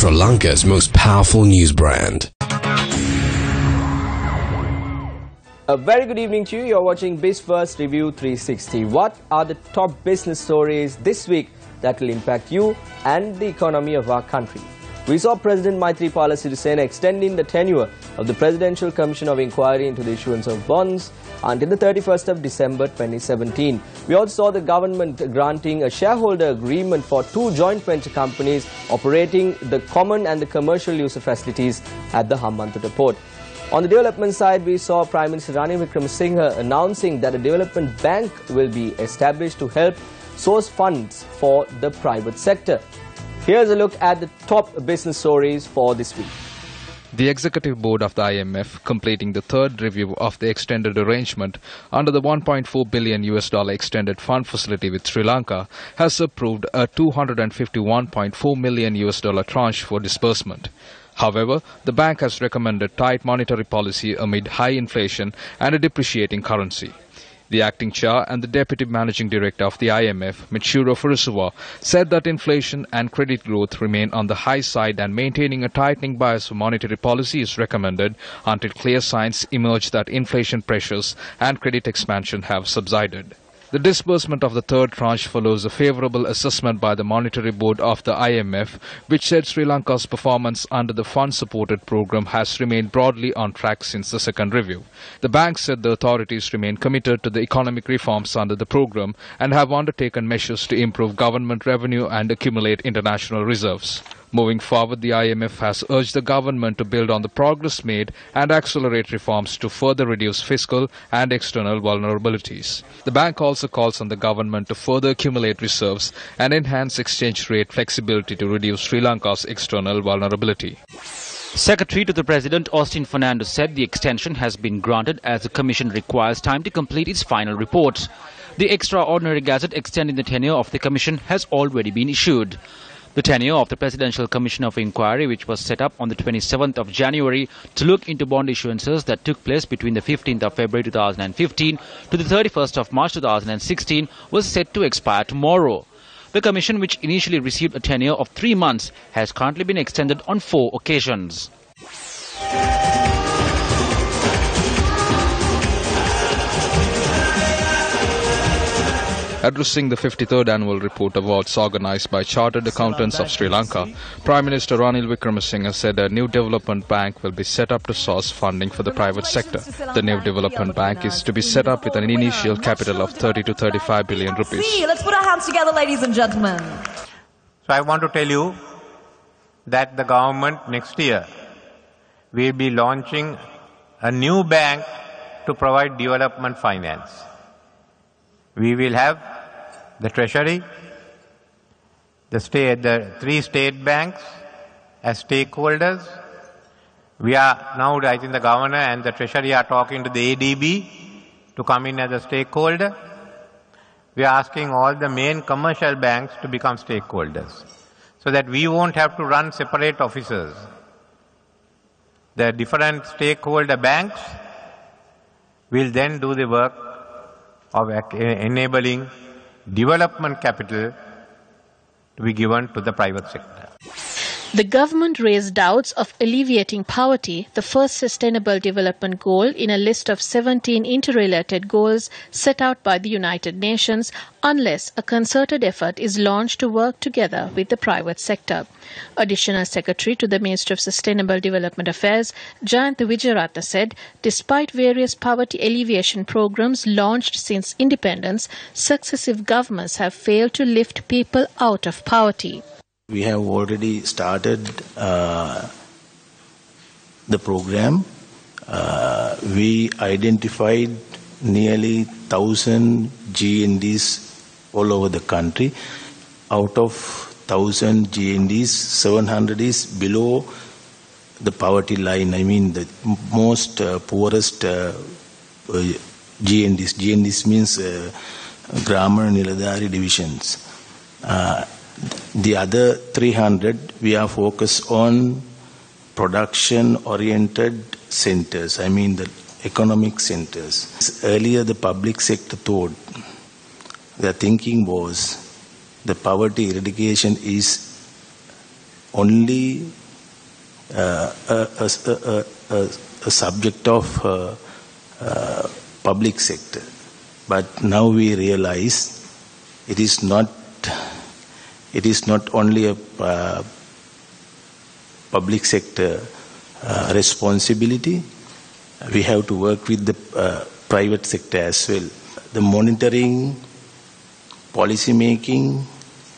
Sri Lanka's most powerful news brand. A very good evening to you. You're watching Biz1st Review 360. What are the top business stories this week that will impact you and the economy of our country? We saw President Maithripala Sirisena extending the tenure of the Presidential Commission of Inquiry into the issuance of bonds until the 31st of December 2017. We also saw the government granting a shareholder agreement for two joint venture companies operating the common and the commercial user facilities at the Hambantota port. On the development side, we saw Prime Minister Ranil Wickremesinghe announcing that a development bank will be established to help source funds for the private sector. Here's a look at the top business stories for this week. The Executive Board of the IMF, completing the third review of the extended arrangement under the $1.4 billion extended fund facility with Sri Lanka, has approved a $251.4 million tranche for disbursement. However, the bank has recommended tight monetary policy amid high inflation and a depreciating currency. The acting chair and the deputy managing director of the IMF, Mitsuru Furusawa, said that inflation and credit growth remain on the high side and maintaining a tightening bias for monetary policy is recommended until clear signs emerge that inflation pressures and credit expansion have subsided. The disbursement of the third tranche follows a favourable assessment by the Monetary Board of the IMF, which said Sri Lanka's performance under the fund-supported programme has remained broadly on track since the second review. The bank said the authorities remain committed to the economic reforms under the programme and have undertaken measures to improve government revenue and accumulate international reserves. Moving forward, the IMF has urged the government to build on the progress made and accelerate reforms to further reduce fiscal and external vulnerabilities. The bank also calls on the government to further accumulate reserves and enhance exchange rate flexibility to reduce Sri Lanka's external vulnerability. Secretary to the President, Austin Fernandes, said the extension has been granted as the Commission requires time to complete its final report. The extraordinary gazette extending the tenure of the Commission has already been issued. The tenure of the Presidential Commission of Inquiry, which was set up on the 27th of January to look into bond issuances that took place between the 15th of February 2015 to the 31st of March 2016, was set to expire tomorrow. The Commission, which initially received a tenure of 3 months, has currently been extended on 4 occasions. Addressing the 53rd Annual Report Awards organised by Chartered Accountants of Sri Lanka, Prime Minister Ranil Wickremesinghe said a new development bank will be set up to source funding for the private sector. The new development bank is to be set up with an initial capital of 30 to 35 billion rupees. Let's put our hands together, ladies and gentlemen. So I want to tell you that the government next year will be launching a new bank to provide development finance. We will have the Treasury, the 3 state banks as stakeholders. We are now, I think the Governor and the Treasury are talking to the ADB to come in as a stakeholder. We are asking all the main commercial banks to become stakeholders so that we won't have to run separate offices. The different stakeholder banks will then do the work of enabling development capital to be given to the private sector. The government raised doubts of alleviating poverty, the first sustainable development goal in a list of 17 interrelated goals set out by the United Nations, unless a concerted effort is launched to work together with the private sector. Additional Secretary to the Ministry of Sustainable Development Affairs, Jayantha Wijeratne, said, despite various poverty alleviation programs launched since independence, successive governments have failed to lift people out of poverty. We have already started the program. We identified nearly 1,000 GNDs all over the country. Out of 1,000 GNDs, 700 is below the poverty line. I mean the most poorest GNDs. GNDs means Grammar Niladhari divisions. The other 300, we are focused on production-oriented centers, I mean the economic centers. Earlier, the public sector thought, their thinking was, the poverty eradication is only a subject of public sector. But now we realize it is not only a public sector responsibility. We have to work with the private sector as well. The monitoring, policy making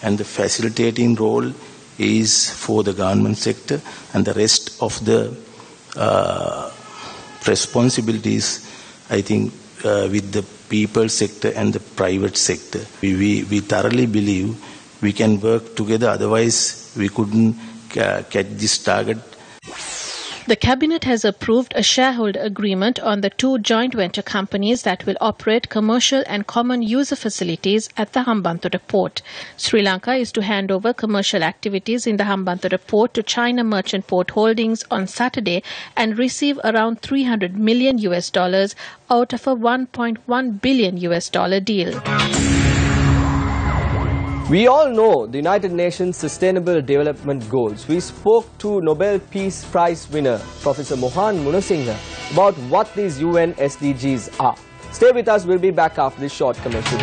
and the facilitating role is for the government sector, and the rest of the responsibilities, I think, with the people sector and the private sector. We thoroughly believe we can work together, otherwise we couldn't catch this target. The Cabinet has approved a shareholder agreement on the 2 joint venture companies that will operate commercial and common user facilities at the Hambantota port. Sri Lanka is to hand over commercial activities in the Hambantota port to China Merchant Port Holdings on Saturday and receive around $300 million out of a $1.1 billion deal. We all know the United Nations Sustainable Development Goals. We spoke to Nobel Peace Prize winner Professor Mohan Munasinghe about what these UN SDGs are. Stay with us, we'll be back after this short commercial.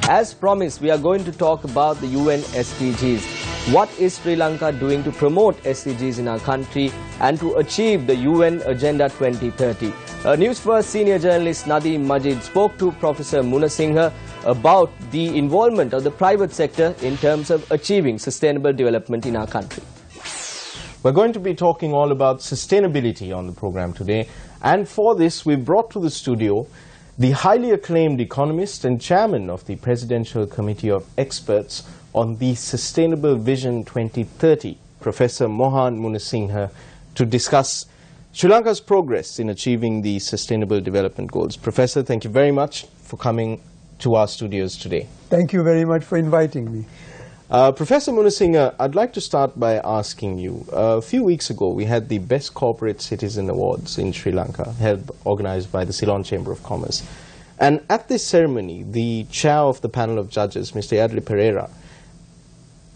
As promised, we are going to talk about the UN SDGs. What is Sri Lanka doing to promote SDGs in our country and to achieve the UN Agenda 2030? Newsfirst senior journalist Nadeem Majid spoke to Professor Munasinghe about the involvement of the private sector in terms of achieving sustainable development in our country. We're going to be talking all about sustainability on the program today, and for this we brought to the studio the highly acclaimed economist and chairman of the Presidential Committee of Experts on the Sustainable Vision 2030, Professor Mohan Munasinghe, to discuss Sri Lanka's progress in achieving the Sustainable Development Goals. Professor, thank you very much for coming to our studios today. Thank you very much for inviting me. Professor Munasinghe, I'd like to start by asking you, a few weeks ago we had the Best Corporate Citizen Awards in Sri Lanka, organized by the Ceylon Chamber of Commerce. And at this ceremony, the chair of the panel of judges, Mr. Yadli Pereira,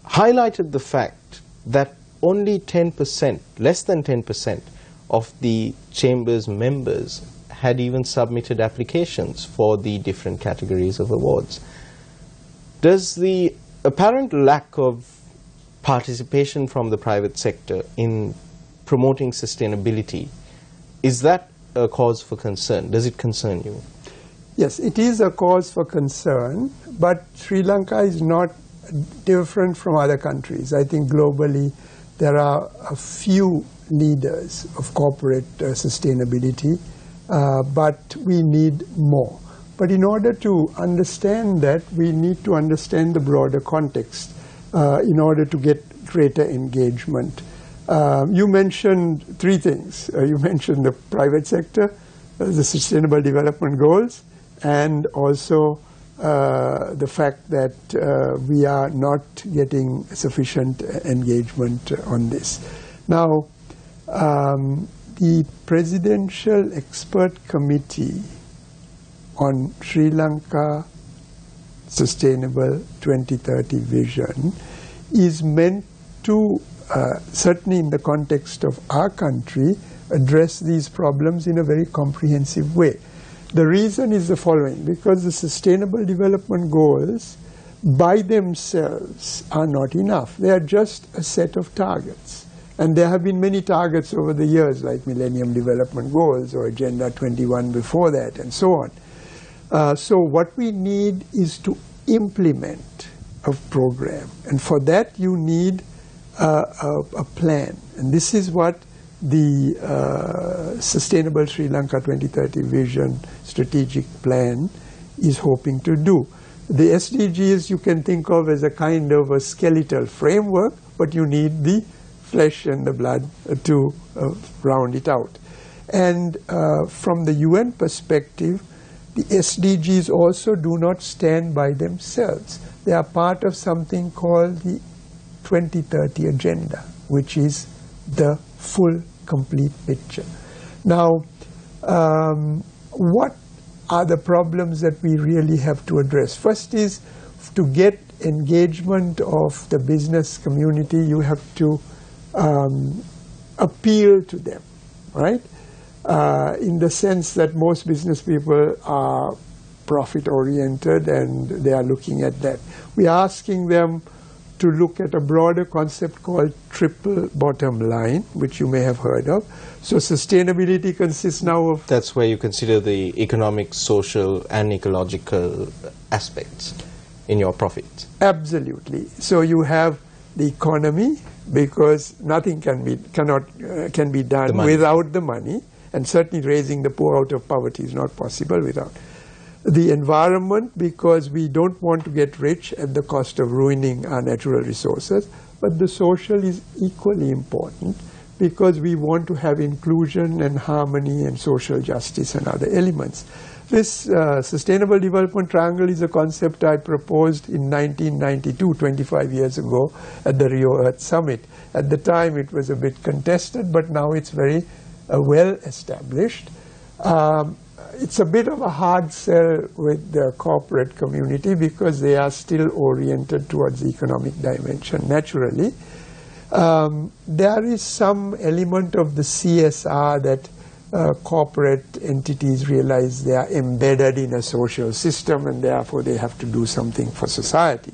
highlighted the fact that only 10%, less than 10% of the Chamber's members had even submitted applications for the different categories of awards. Does the apparent lack of participation from the private sector in promoting sustainability, is that a cause for concern? Does it concern you? Yes, it is a cause for concern, but Sri Lanka is not different from other countries. I think globally there are a few leaders of corporate sustainability, but we need more. But in order to understand that, we need to understand the broader context in order to get greater engagement. You mentioned 3 things. You mentioned the private sector, the Sustainable Development Goals, and also the fact that we are not getting sufficient engagement on this. Now, the Presidential Expert Committee on Sri Lanka Sustainable 2030 Vision is meant to, certainly in the context of our country, address these problems in a very comprehensive way. The reason is the following: because the Sustainable Development Goals by themselves are not enough. They are just a set of targets. And there have been many targets over the years, like Millennium Development Goals or Agenda 21 before that, and so on. So what we need is to implement a program. And for that you need a plan. And this is what the Sustainable Sri Lanka 2030 Vision Strategic Plan is hoping to do. The SDGs you can think of as a kind of a skeletal framework, but you need the flesh and the blood to round it out. And from the UN perspective, the SDGs also do not stand by themselves. They are part of something called the 2030 Agenda, which is the full, complete picture. Now, what are the problems that we really have to address? First is, to get engagement of the business community, you have to appeal to them, right? In the sense that most business people are profit-oriented and they are looking at that. We are asking them to look at a broader concept called triple bottom line, which you may have heard of. So sustainability consists now of... That's where you consider the economic, social and ecological aspects in your profits. Absolutely. So you have the economy, because nothing can be done without the money, and certainly raising the poor out of poverty is not possible without. The environment, because we don't want to get rich at the cost of ruining our natural resources, but the social is equally important, because we want to have inclusion and harmony and social justice and other elements. This Sustainable Development Triangle is a concept I proposed in 1992, 25 years ago, at the Rio Earth Summit. At the time it was a bit contested, but now it's very well established. It's a bit of a hard sell with the corporate community, because they are still oriented towards the economic dimension naturally. There is some element of the CSR that corporate entities realize they are embedded in a social system, and therefore they have to do something for society.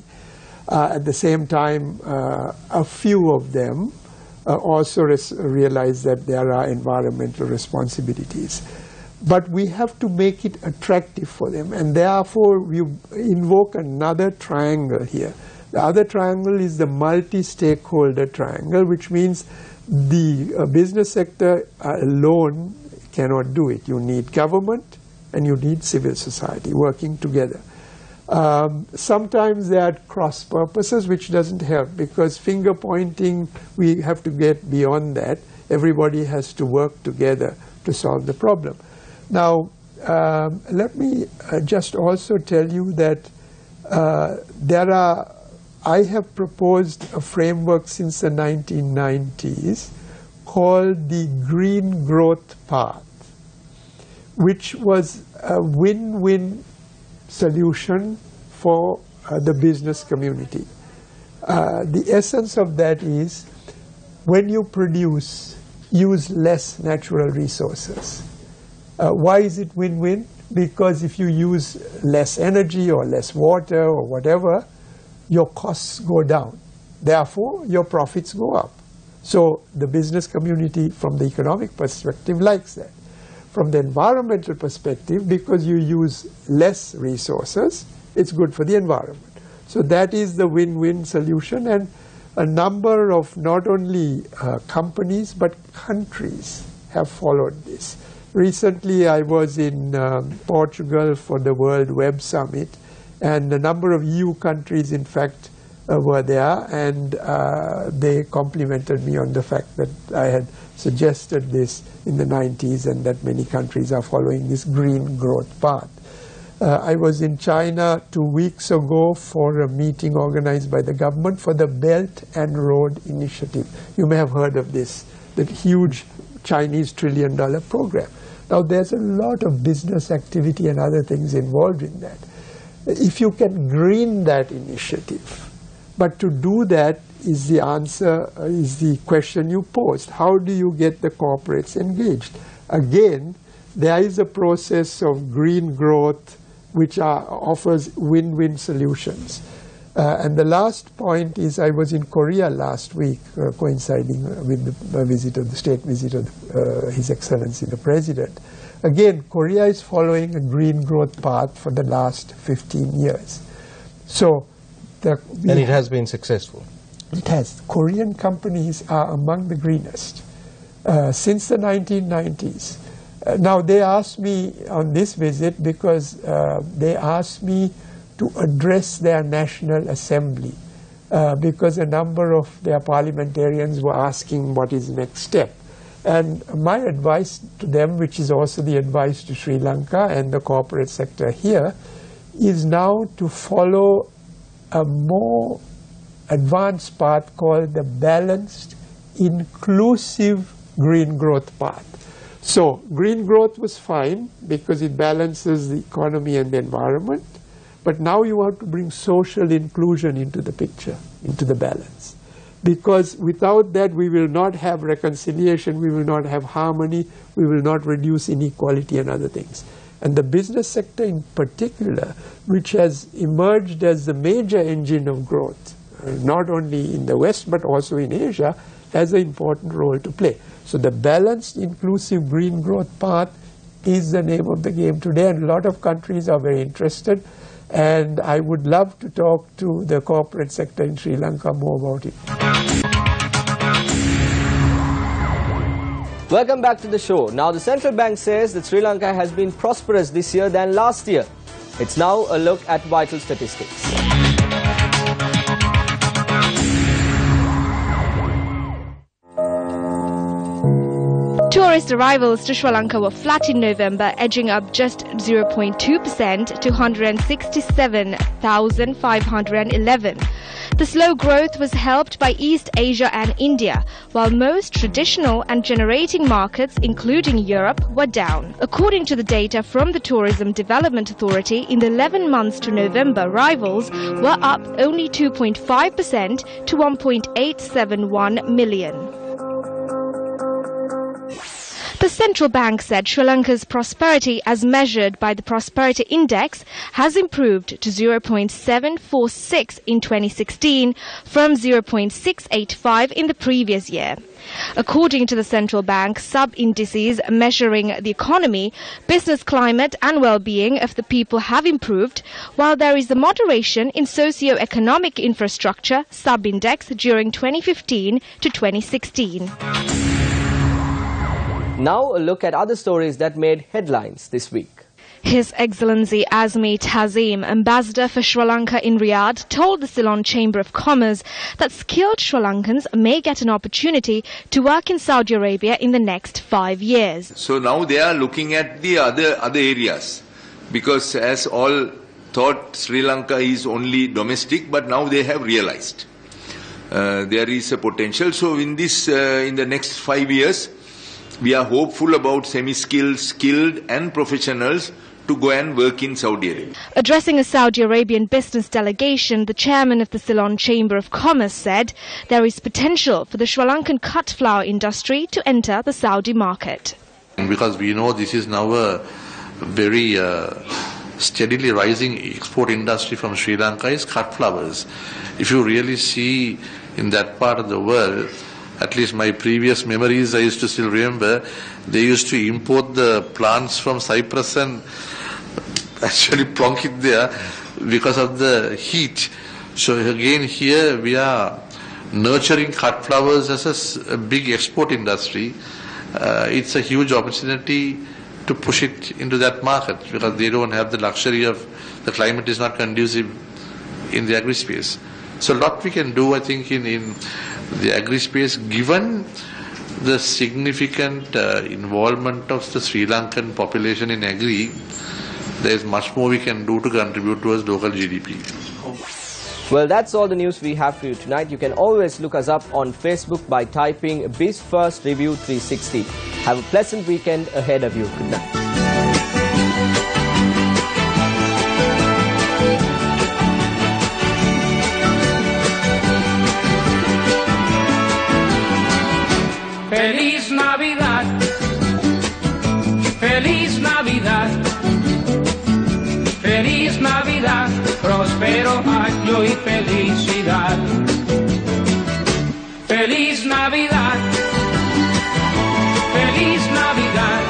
At the same time, a few of them also realize that there are environmental responsibilities. But we have to make it attractive for them, and therefore we invoke another triangle here. The other triangle is the multi-stakeholder triangle, which means the business sector alone cannot do it. You need government and you need civil society working together. Sometimes there are cross purposes, which doesn't help, because finger pointing, we have to get beyond that. Everybody has to work together to solve the problem. Now, let me just also tell you that I have proposed a framework since the 1990s called the Green Growth Path, which was a win-win solution for the business community. The essence of that is, when you produce, use less natural resources. Why is it win-win? Because if you use less energy or less water or whatever, your costs go down. Therefore, your profits go up. So the business community, from the economic perspective, likes that. From the environmental perspective, because you use less resources, it's good for the environment. So that is the win-win solution, and a number of not only companies but countries have followed this. Recently I was in Portugal for the World Web Summit, and a number of EU countries in fact were there, and they complimented me on the fact that I had suggested this in the 90s and that many countries are following this green growth path. I was in China 2 weeks ago for a meeting organized by the government for the Belt and Road Initiative. You may have heard of this, the huge Chinese $1 trillion program. Now there's a lot of business activity and other things involved in that. If you can green that initiative, but to do that is the answer, is the question you posed. How do you get the corporates engaged? Again, there is a process of green growth which offers win-win solutions. And the last point is, I was in Korea last week, coinciding with the state visit of His Excellency the President. Again, Korea is following a green growth path for the last 15 years. So, and it has been successful. It has. Korean companies are among the greenest since the 1990s. Now, they asked me on this visit because they asked me to address their National Assembly because a number of their parliamentarians were asking what is the next step. And my advice to them, which is also the advice to Sri Lanka and the corporate sector here, is now to follow a more advanced path called the balanced, inclusive green growth path. So green growth was fine because it balances the economy and the environment, But now you have to bring social inclusion into the picture, into the balance. Because without that, we will not have reconciliation, we will not have harmony, we will not reduce inequality and other things. And the business sector in particular, which has emerged as the major engine of growth, not only in the West but also in Asia, has an important role to play. So the balanced, inclusive green growth path is the name of the game today, and a lot of countries are very interested. And I would love to talk to the corporate sector in Sri Lanka more about it. Welcome back to the show. Now, the central bank says that Sri Lanka has been prosperous this year than last year. It's now a look at vital statistics. Tourist arrivals to Sri Lanka were flat in November, edging up just 0.2% to 167,511. The slow growth was helped by East Asia and India, while most traditional and generating markets, including Europe, were down. According to the data from the Tourism Development Authority, in the 11 months to November, arrivals were up only 2.5% to 1.871 million. The central bank said Sri Lanka's prosperity, as measured by the Prosperity Index, has improved to 0.746 in 2016 from 0.685 in the previous year. According to the central bank, sub-indices measuring the economy, business climate and well-being of the people have improved, while there is a moderation in socio-economic infrastructure sub-index during 2015 to 2016. Now a look at other stories that made headlines this week. His Excellency Azmi Tazim, ambassador for Sri Lanka in Riyadh, told the Ceylon Chamber of Commerce that skilled Sri Lankans may get an opportunity to work in Saudi Arabia in the next 5 years. So now they are looking at the other areas, because as all thought Sri Lanka is only domestic, but now they have realized there is a potential. So in the next 5 years, we are hopeful about semi-skilled, skilled and professionals to go and work in Saudi Arabia. Addressing a Saudi Arabian business delegation, the chairman of the Ceylon Chamber of Commerce said there is potential for the Sri Lankan cut flower industry to enter the Saudi market. Because we know this is now a very steadily rising export industry from Sri Lanka is cut flowers. If you really see in that part of the world, at least my previous memories, I used to still remember, they used to import the plants from Cyprus and actually plonk it there because of the heat. So again here we are nurturing cut flowers as a big export industry. It's a huge opportunity to push it into that market because they don't have the luxury of, the climate is not conducive in the agri-space. So a lot we can do, I think, in the agri-space, given the significant involvement of the Sri Lankan population in agri. There is much more we can do to contribute towards local GDP. Well, that's all the news we have for you tonight. You can always look us up on Facebook by typing Biz1st Review 360. Have a pleasant weekend ahead of you. Good night. Feliz Navidad, Feliz Navidad, Feliz Navidad, próspero año y felicidad. Feliz Navidad, Feliz Navidad,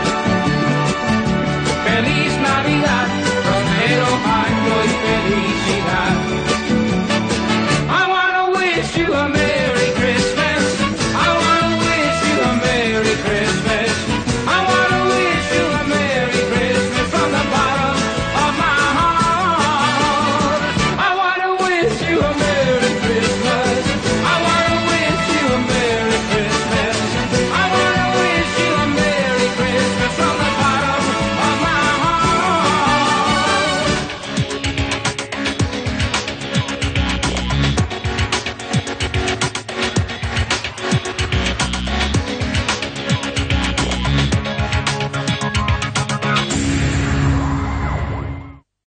Feliz Navidad, próspero año y felicidad. I wanna wish you a